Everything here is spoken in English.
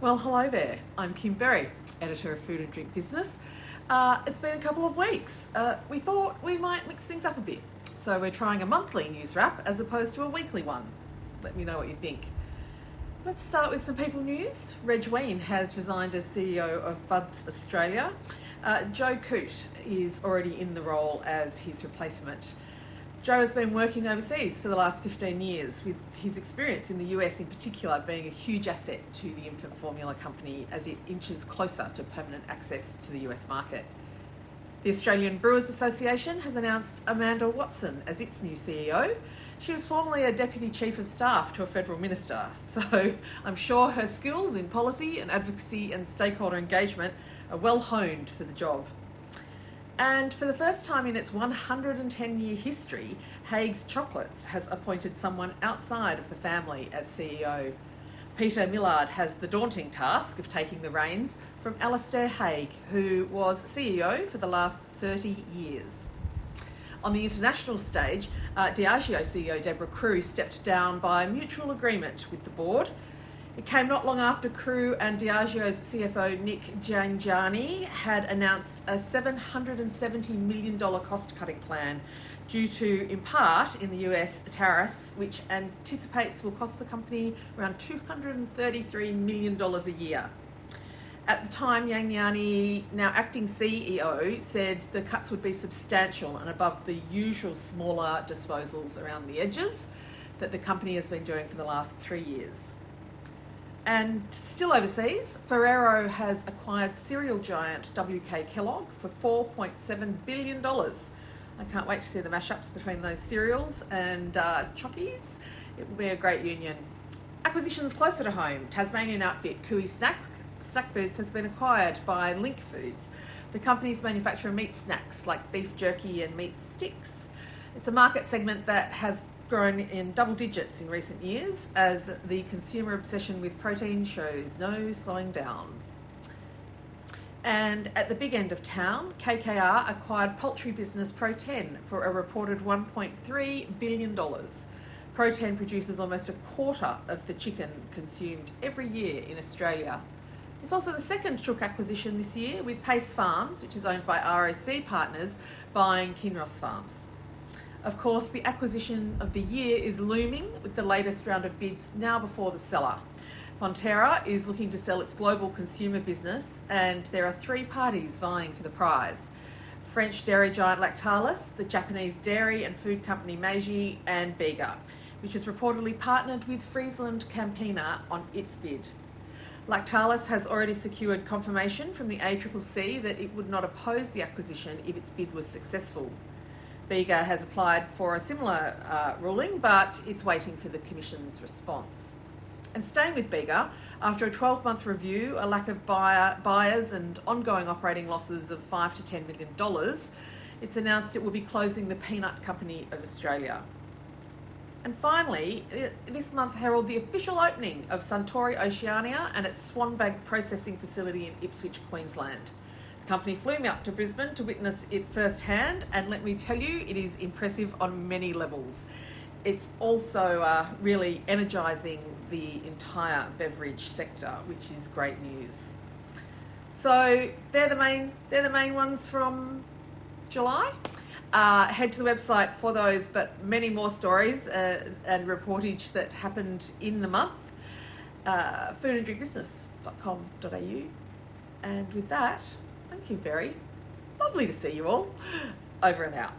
Well, hello there. I'm Kim Berry, editor of Food and Drink Business. It's been a couple of weeks. We thought we might mix things up a bit. So we're trying a monthly news wrap as opposed to a weekly one. Let me know what you think. Let's start with some people news. Reg Wein has resigned as CEO of Bubs Australia. Joe Coote is already in the role as his replacement. Joe has been working overseas for the last 15 years, with his experience in the US in particular being a huge asset to the infant formula company as it inches closer to permanent access to the US market. The Australian Brewers Association has announced Amanda Watson as its new CEO. She was formerly a Deputy Chief of Staff to a Federal Minister, so I'm sure her skills in policy and advocacy and stakeholder engagement are well honed for the job. And for the first time in its 110-year history, Haig's Chocolates has appointed someone outside of the family as CEO. Peter Millard has the daunting task of taking the reins from Alastair Haig, who was CEO for the last 30 years. On the international stage, Diageo CEO Deborah Crew stepped down by mutual agreement with the board. It came not long after Crew and Diageo's CFO Nick Janjani had announced a $770 million cost-cutting plan due to, in part, in the US tariffs, which anticipates will cost the company around $233 million a year. At the time, Janjani, now acting CEO, said the cuts would be substantial and above the usual smaller disposals around the edges that the company has been doing for the last 3 years. And still overseas, Ferrero has acquired cereal giant WK Kellogg for $4.7 billion. I can't wait to see the mashups between those cereals and Chockies. It will be a great union. Acquisitions closer to home. Tasmanian outfit Cooey Snack Foods has been acquired by Link Foods. The company's manufacture meat snacks like beef jerky and meat sticks. It's a market segment that has grown in double digits in recent years as the consumer obsession with protein shows no slowing down. And at the big end of town, KKR acquired poultry business Pro10 for a reported $1.3 billion. Pro10 produces almost a quarter of the chicken consumed every year in Australia. It's also the second chook acquisition this year, with Pace Farms, which is owned by ROC Partners, buying Kinross Farms. Of course, the acquisition of the year is looming, with the latest round of bids now before the seller. Fonterra is looking to sell its global consumer business, and there are 3 parties vying for the prize: French dairy giant Lactalis, the Japanese dairy and food company Meiji, and Bega, which has reportedly partnered with Friesland Campina on its bid. Lactalis has already secured confirmation from the ACCC that it would not oppose the acquisition if its bid was successful. Bega has applied for a similar ruling, but it's waiting for the Commission's response. And staying with Bega, after a 12-month review, a lack of buyers and ongoing operating losses of $5 to $10 million, it's announced it will be closing the Peanut Company of Australia. And finally, this month heralded the official opening of Suntory Oceania and its Swanbank processing facility in Ipswich, Queensland. The company flew me up to Brisbane to witness it firsthand, and let me tell you, it is impressive on many levels. It's also really energising the entire beverage sector, which is great news. So they're the main ones from July. Head to the website for those, but many more stories and reportage that happened in the month. foodanddrinkbusiness.com.au. And with that, thank you, Berry. Lovely to see you all. Over and out.